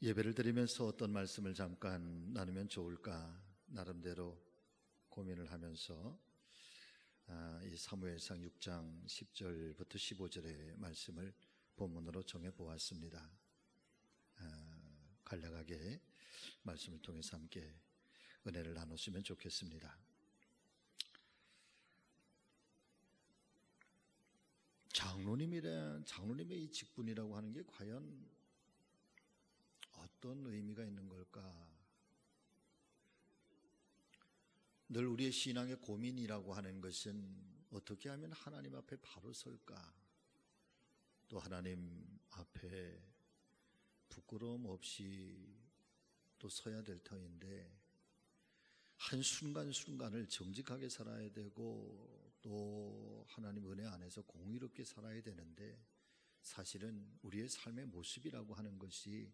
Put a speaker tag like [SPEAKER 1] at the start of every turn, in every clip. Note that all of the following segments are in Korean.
[SPEAKER 1] 예배를 드리면서 어떤 말씀을 잠깐 나누면 좋을까 나름대로 고민을 하면서 이 사무엘상 6장 10절부터 15절의 말씀을 본문으로 정해 보았습니다. 간략하게 말씀을 통해서 함께 은혜를 나눴으면 좋겠습니다. 장로님의 이 직분이라고 하는 게 과연 어떤 의미가 있는 걸까? 늘 우리의 신앙의 고민이라고 하는 것은 어떻게 하면 하나님 앞에 바로 설까? 또 하나님 앞에 부끄러움 없이 또 서야 될 터인데 한 순간순간을 정직하게 살아야 되고 또 하나님 은혜 안에서 공의롭게 살아야 되는데 사실은 우리의 삶의 모습이라고 하는 것이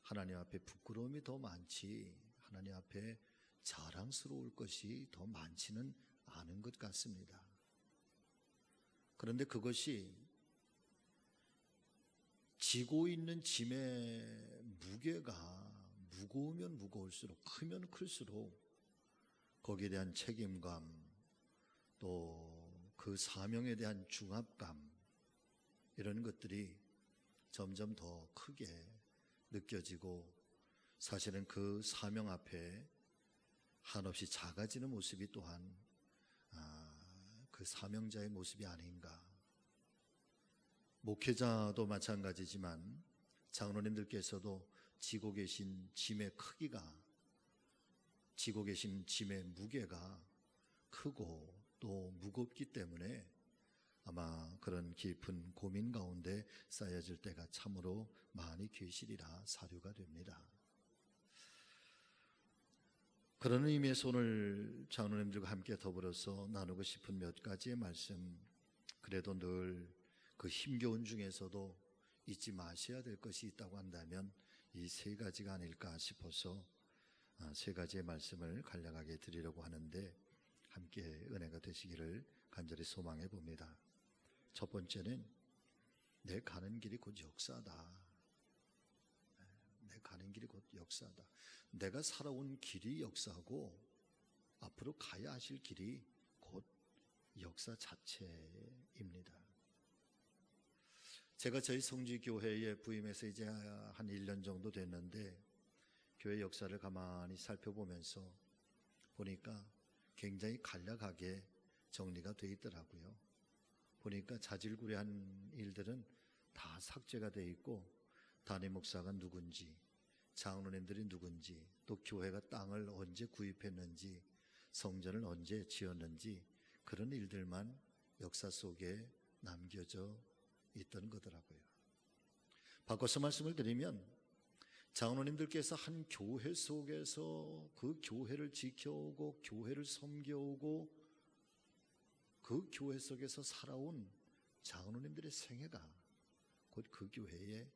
[SPEAKER 1] 하나님 앞에 부끄러움이 더 많지 하나님 앞에 자랑스러울 것이 더 많지는 않은 것 같습니다. 그런데 그것이 지고 있는 짐의 무게가 무거우면 무거울수록 크면 클수록 거기에 대한 책임감 또 그 사명에 대한 중압감 이런 것들이 점점 더 크게 느껴지고 사실은 그 사명 앞에 한없이 작아지는 모습이 또한 그 사명자의 모습이 아닌가. 목회자도 마찬가지지만 장로님들께서도 지고 계신 짐의 크기가 지고 계신 짐의 무게가 크고 또 무겁기 때문에 아마 그런 깊은 고민 가운데 쌓여질 때가 참으로 많이 계시리라 사료가 됩니다. 그런 의미에서 오늘 장로님들과 함께 더불어서 나누고 싶은 몇 가지의 말씀, 그래도 늘 그 힘겨운 중에서도 잊지 마셔야 될 것이 있다고 한다면 이 세 가지가 아닐까 싶어서 세 가지의 말씀을 간략하게 드리려고 하는데 함께 은혜가 되시기를 간절히 소망해 봅니다. 첫 번째는 내 가는 길이 곧 역사다. 내 가는 길이 곧 역사다. 내가 살아온 길이 역사고 앞으로 가야 하실 길이 곧 역사 자체입니다. 제가 저희 성지교회에 부임해서 이제 한 1년 정도 됐는데 교회 역사를 가만히 살펴보면서 보니까 굉장히 간략하게 정리가 되어 있더라고요. 보니까 자질구레한 일들은 다 삭제가 되어 있고 담임 목사가 누군지, 장로님들이 누군지, 또 교회가 땅을 언제 구입했는지, 성전을 언제 지었는지 그런 일들만 역사 속에 남겨져 있던 거더라고요. 바꿔서 말씀을 드리면 장로님들께서 한 교회 속에서 그 교회를 지켜오고 교회를 섬겨오고 그 교회 속에서 살아온 장로님들의 생애가 곧 그 교회의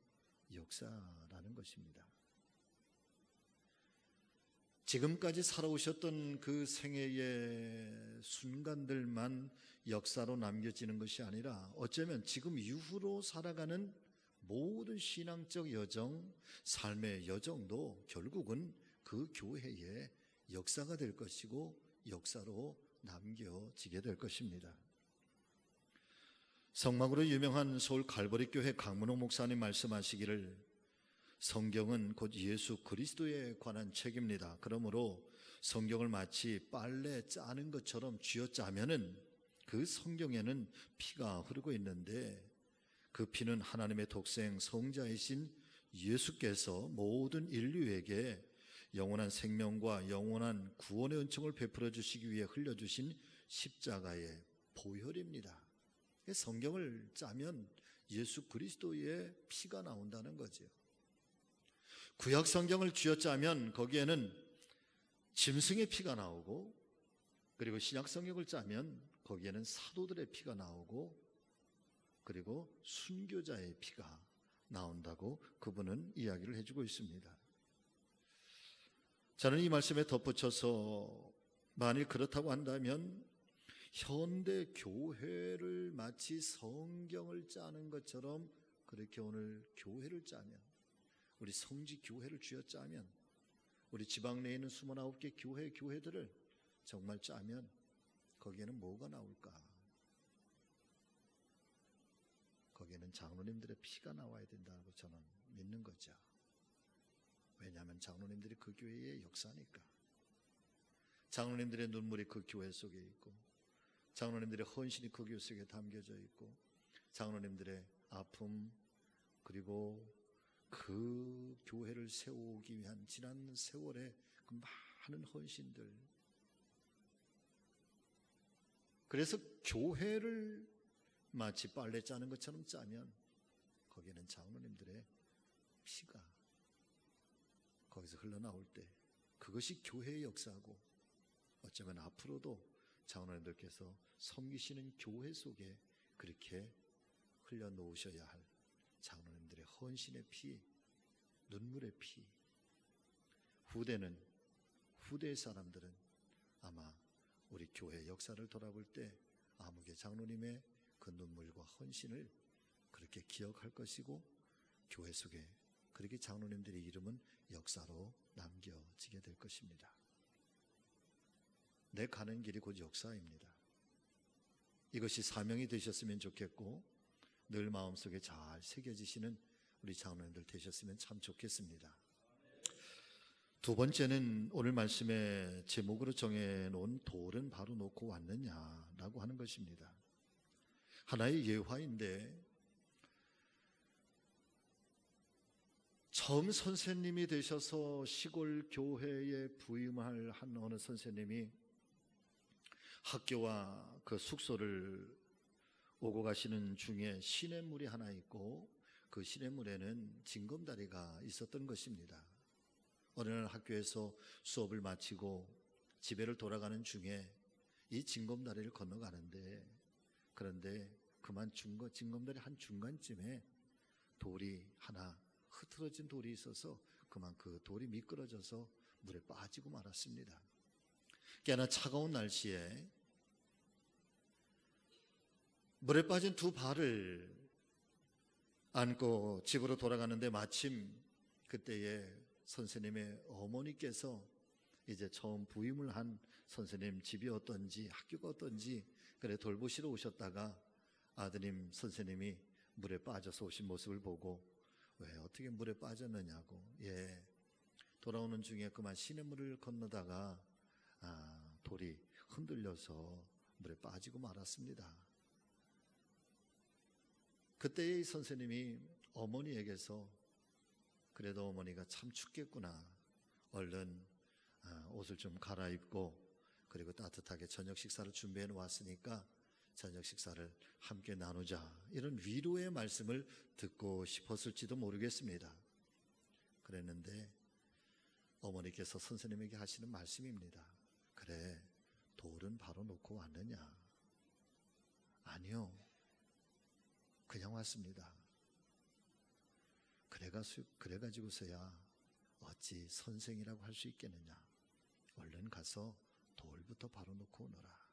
[SPEAKER 1] 역사라는 것입니다. 지금까지 살아오셨던 그 생애의 순간들만 역사로 남겨지는 것이 아니라 어쩌면 지금 이후로 살아가는 모든 신앙적 여정, 삶의 여정도 결국은 그 교회의 역사가 될 것이고 역사로 남겨지게 될 것입니다. 성막으로 유명한 서울 갈보리 교회 강문호 목사님 말씀하시기를 성경은 곧 예수 그리스도에 관한 책입니다. 그러므로 성경을 마치 빨래 짜는 것처럼 쥐어짜면은 그 성경에는 피가 흐르고 있는데 그 피는 하나님의 독생 성자이신 예수께서 모든 인류에게 영원한 생명과 영원한 구원의 은총을 베풀어 주시기 위해 흘려주신 십자가의 보혈입니다. 성경을 짜면 예수 그리스도의 피가 나온다는 거죠. 구약 성경을 쥐어짜면 거기에는 짐승의 피가 나오고 그리고 신약 성경을 짜면 거기에는 사도들의 피가 나오고 그리고 순교자의 피가 나온다고 그분은 이야기를 해주고 있습니다. 저는 이 말씀에 덧붙여서 만일 그렇다고 한다면 현대 교회를 마치 성경을 짜는 것처럼 그렇게 오늘 교회를 짜면 우리 성지 교회를 쥐어짜면, 우리 지방 내에 있는 29개 교회들을 정말 짜면 거기에는 뭐가 나올까? 거기에는 장로님들의 피가 나와야 된다고 저는 믿는 거죠. 왜냐하면 장로님들이 그 교회의 역사니까. 장로님들의 눈물이 그 교회 속에 있고, 장로님들의 헌신이 그 교회 속에 담겨져 있고, 장로님들의 아픔, 그리고 그 교회를 세우기 위한 지난 세월의 그 많은 헌신들. 그래서 교회를 마치 빨래 짜는 것처럼 짜면 거기에는 장로님들의 피가 거기서 흘러나올 때 그것이 교회의 역사고, 어쩌면 앞으로도 장로님들께서 섬기시는 교회 속에 그렇게 흘려놓으셔야 할 장로님들의 헌신의 피, 눈물의 피. 후대의 사람들은 아마 우리 교회의 역사를 돌아볼 때 아무개 장로님의 그 눈물과 헌신을 그렇게 기억할 것이고, 교회 속에 그렇게 장로님들의 이름은 역사로 남겨지게 될 것입니다. 내 가는 길이 곧 역사입니다. 이것이 사명이 되셨으면 좋겠고, 늘 마음속에 잘 새겨지시는 우리 장로님들 되셨으면 참 좋겠습니다. 두 번째는 오늘 말씀의 제목으로 정해놓은 돌은 바로 놓고 왔느냐라고 하는 것입니다. 하나의 예화인데, 처음 선생님이 되셔서 시골 교회에 부임할 한 어느 선생님이 학교와 그 숙소를 오고 가시는 중에 시냇물이 하나 있고, 그 시냇물에는 징검다리가 있었던 것입니다. 어느 날 학교에서 수업을 마치고 집에를 돌아가는 중에 이 징검다리를 건너가는데, 그런데 그만 징검다리 한 중간쯤에 돌이 하나, 흐트러진 돌이 있어서 그만 그 돌이 미끄러져서 물에 빠지고 말았습니다. 꽤나 차가운 날씨에 물에 빠진 두 발을 안고 집으로 돌아가는데, 마침 그때에 선생님의 어머니께서 이제 처음 부임을 한 선생님 집이 어떤지, 학교가 어떤지 그래 돌보시러 오셨다가 아드님 선생님이 물에 빠져서 오신 모습을 보고, 왜 어떻게 물에 빠졌느냐고, 돌아오는 중에 그만 시냇물을 건너다가 돌이 흔들려서 물에 빠지고 말았습니다. 그때 이 선생님이 어머니에게서, 그래도 어머니가 참 춥겠구나, 얼른 옷을 좀 갈아입고 그리고 따뜻하게 저녁 식사를 준비해 놓았으니까 저녁 식사를 함께 나누자, 이런 위로의 말씀을 듣고 싶었을지도 모르겠습니다. 그랬는데 어머니께서 선생님에게 하시는 말씀입니다. 그래, 돌은 바로 놓고 왔느냐? 아니요, 그냥 왔습니다. 그래가지고서야 어찌 선생이라고 할 수 있겠느냐? 얼른 가서 돌부터 바로 놓고 오너라.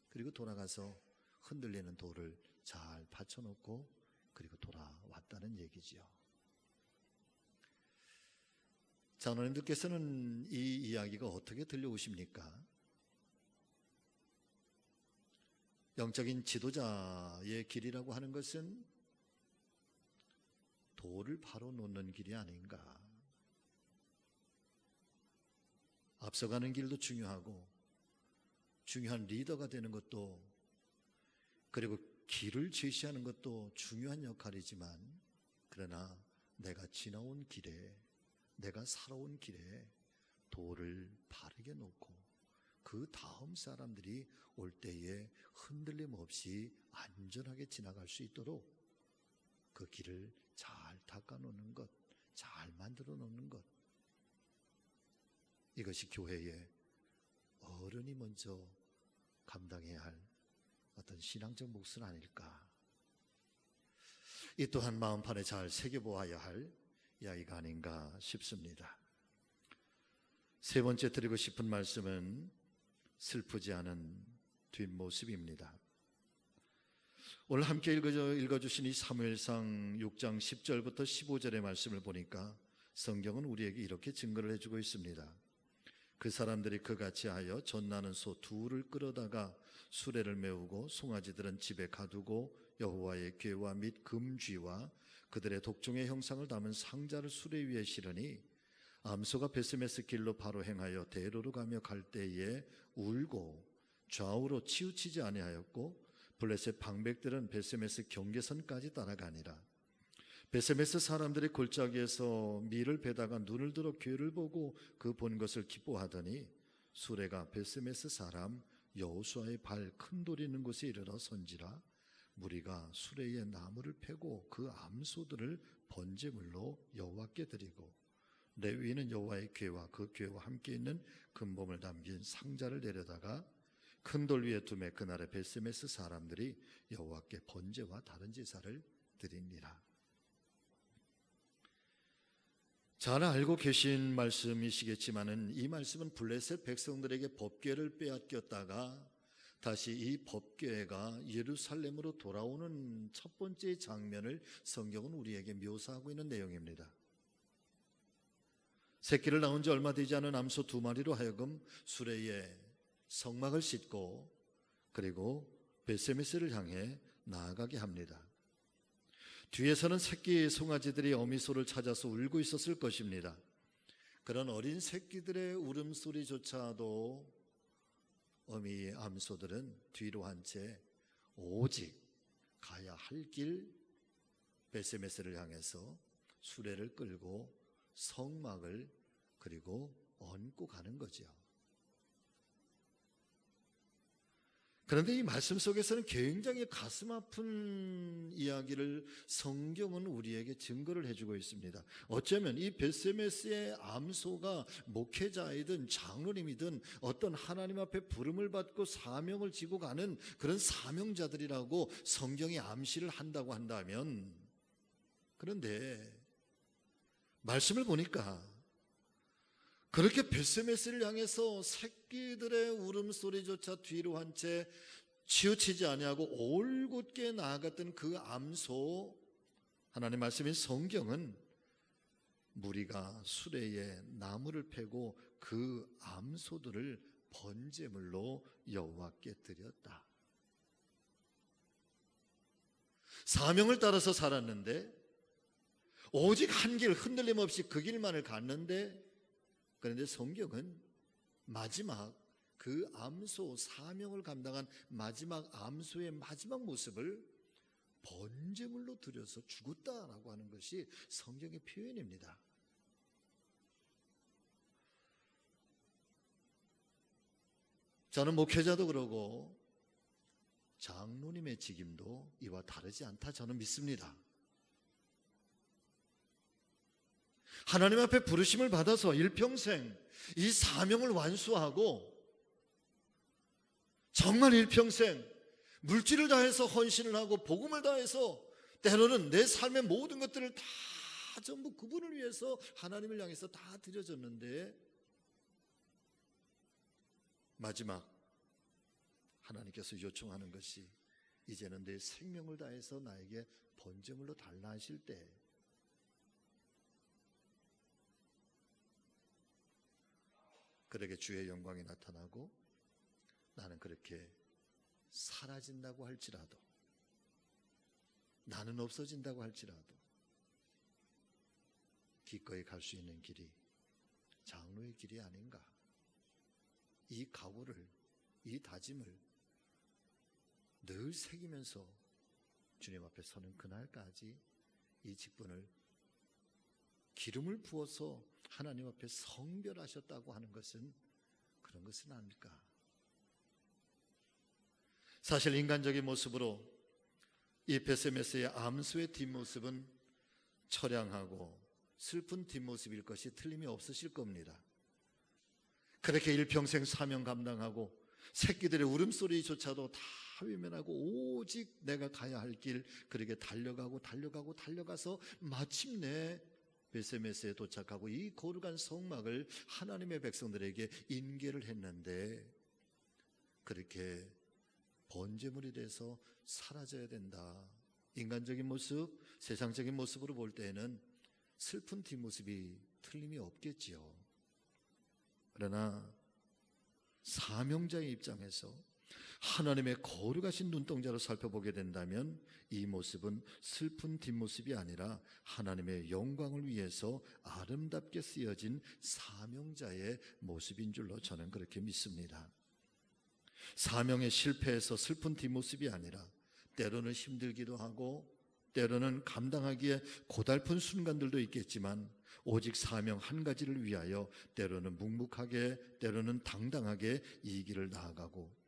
[SPEAKER 1] 그리고 돌아가서 흔들리는 돌을 잘 받쳐놓고 그리고 돌아왔다는 얘기지요. 장로님들께서는 이 이야기가 어떻게 들려오십니까? 영적인 지도자의 길이라고 하는 것은 돌을 바로 놓는 길이 아닌가. 앞서가는 길도 중요하고, 중요한 리더가 되는 것도, 그리고 길을 제시하는 것도 중요한 역할이지만, 그러나 내가 지나온 길에, 내가 살아온 길에 돌을 바르게 놓고 그 다음 사람들이 올 때에 흔들림 없이 안전하게 지나갈 수 있도록 그 길을 잘 닦아놓는 것, 잘 만들어 놓는 것, 이것이 교회의 어른이 먼저 감당해야 할 어떤 신앙적 몫은 아닐까. 이 또한 마음판에 잘 새겨보아야 할 이야기가 아닌가 싶습니다. 세 번째 드리고 싶은 말씀은 슬프지 않은 뒷모습입니다. 오늘 함께 읽어주신 이 사무엘상 6장 10절부터 15절의 말씀을 보니까 성경은 우리에게 이렇게 증거를 해주고 있습니다. 그 사람들이 그같이 하여 젖나는 소 둘을 끌어다가 수레를 메우고 송아지들은 집에 가두고 여호와의 궤와 및 금쥐와 그들의 독종의 형상을 담은 상자를 수레 위에 실으니 암소가 베스메스 길로 바로 행하여 대로로 가며 갈 때에 울고 좌우로 치우치지 아니하였고 블레셋 방백들은 베스메스 경계선까지 따라가니라. 베스메스 사람들이 골짜기에서 밀을 베다가 눈을 들어 궤를 보고 그 본 것을 기뻐하더니 수레가 베스메스 사람 여호수아의 발 큰 돌이 있는 곳에 이르러 선지라. 무리가 수레에 나무를 패고 그 암소들을 번제물로 여호와께 드리고 레위인은 여호와의 궤와 그 궤와 함께 있는 금범을 담긴 상자를 내려다가 큰 돌 위에 두매 그날의 베스메스 사람들이 여호와께 번제와 다른 제사를 드립니다. 잘 알고 계신 말씀이시겠지만은 이 말씀은 블레셋 백성들에게 법궤를 빼앗겼다가 다시 이 법궤가 예루살렘으로 돌아오는 첫 번째 장면을 성경은 우리에게 묘사하고 있는 내용입니다. 새끼를 낳은 지 얼마 되지 않은 암소 2마리로 하여금 수레에 성막을 싣고 그리고 베스메스를 향해 나아가게 합니다. 뒤에서는 새끼 송아지들이 어미소를 찾아서 울고 있었을 것입니다. 그런 어린 새끼들의 울음소리조차도 어미 암소들은 뒤로 한 채 오직 가야 할 길 베스메스를 향해서 수레를 끌고 성막을 그리고 얹고 가는 거죠. 그런데 이 말씀 속에서는 굉장히 가슴 아픈 이야기를 성경은 우리에게 증거를 해주고 있습니다. 어쩌면 이 베스메스의 암소가 목회자이든 장로님이든 어떤 하나님 앞에 부름을 받고 사명을 지고 가는 그런 사명자들이라고 성경이 암시를 한다고 한다면, 그런데 말씀을 보니까 그렇게 베스메스를 향해서 새끼들의 울음소리조차 뒤로 한 채 치우치지 아니하고 올곧게 나아갔던 그 암소, 하나님 말씀인 성경은 무리가 수레에 나무를 패고 그 암소들을 번제물로 여호와께 드렸다. 사명을 따라서 살았는데 오직 한 길 흔들림 없이 그 길만을 갔는데, 그런데 성경은 마지막 그 암소 사명을 감당한 마지막 암소의 마지막 모습을 번제물로 드려서 죽었다라고 하는 것이 성경의 표현입니다. 저는 목회자도 그러고 장로님의 직임도 이와 다르지 않다 저는 믿습니다. 하나님 앞에 부르심을 받아서 일평생 이 사명을 완수하고 정말 일평생 물질을 다해서 헌신을 하고 복음을 다해서 때로는 내 삶의 모든 것들을 다 전부 그분을 위해서 하나님을 향해서 다 드려졌는데 마지막 하나님께서 요청하는 것이 이제는 내 생명을 다해서 나에게 번제물로 달라 하실 때 그에게 주의 영광이 나타나고 나는 그렇게 사라진다고 할지라도, 나는 없어진다고 할지라도 기꺼이 갈 수 있는 길이 장로의 길이 아닌가. 이 각오를, 이 다짐을 늘 새기면서 주님 앞에 서는 그날까지 이 직분을 기름을 부어서 하나님 앞에 성별하셨다고 하는 것은 그런 것은 아닐까. 사실 인간적인 모습으로 이 베스메스의 암소의 뒷모습은 처량하고 슬픈 뒷모습일 것이 틀림이 없으실 겁니다. 그렇게 일평생 사명 감당하고 새끼들의 울음소리조차도 다 외면하고 오직 내가 가야 할 길 그렇게 달려가서 마침내 베스메스에 도착하고 이 거룩한 성막을 하나님의 백성들에게 인계를 했는데, 그렇게 번제물이 돼서 사라져야 된다. 인간적인 모습, 세상적인 모습으로 볼 때에는 슬픈 뒷모습이 틀림이 없겠지요. 그러나 사명자의 입장에서 하나님의 거룩하신 눈동자로 살펴보게 된다면 이 모습은 슬픈 뒷모습이 아니라 하나님의 영광을 위해서 아름답게 쓰여진 사명자의 모습인 줄로 저는 그렇게 믿습니다. 사명에 실패해서 슬픈 뒷모습이 아니라 때로는 힘들기도 하고 때로는 감당하기에 고달픈 순간들도 있겠지만 오직 사명 한 가지를 위하여 때로는 묵묵하게 때로는 당당하게 이 길을 나아가고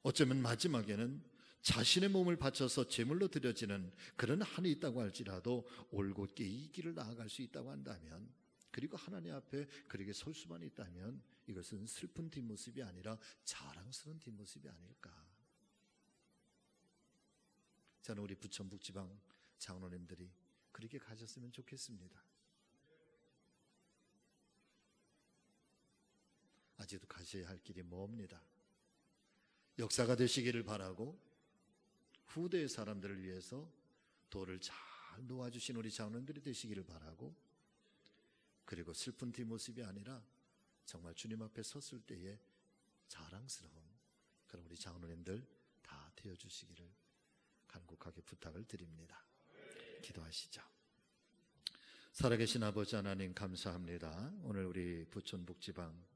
[SPEAKER 1] 어쩌면 마지막에는 자신의 몸을 바쳐서 제물로 드려지는 그런 한이 있다고 할지라도 올곧게 이 길을 나아갈 수 있다고 한다면, 그리고 하나님 앞에 그렇게 설 수만 있다면 이것은 슬픈 뒷모습이 아니라 자랑스러운 뒷모습이 아닐까. 저는 우리 부천북지방 장로님들이 그렇게 가셨으면 좋겠습니다. 아직도 가셔야 할 길이 멉니다. 역사가 되시기를 바라고 후대의 사람들을 위해서 도를 잘 놓아주신 우리 장로님들이 되시기를 바라고, 그리고 슬픈 뒷모습이 아니라 정말 주님 앞에 섰을 때에 자랑스러운 그런 우리 장로님들 다 되어주시기를 간곡하게 부탁을 드립니다. 기도하시죠. 살아계신 아버지 하나님 감사합니다. 오늘 우리 부천북지방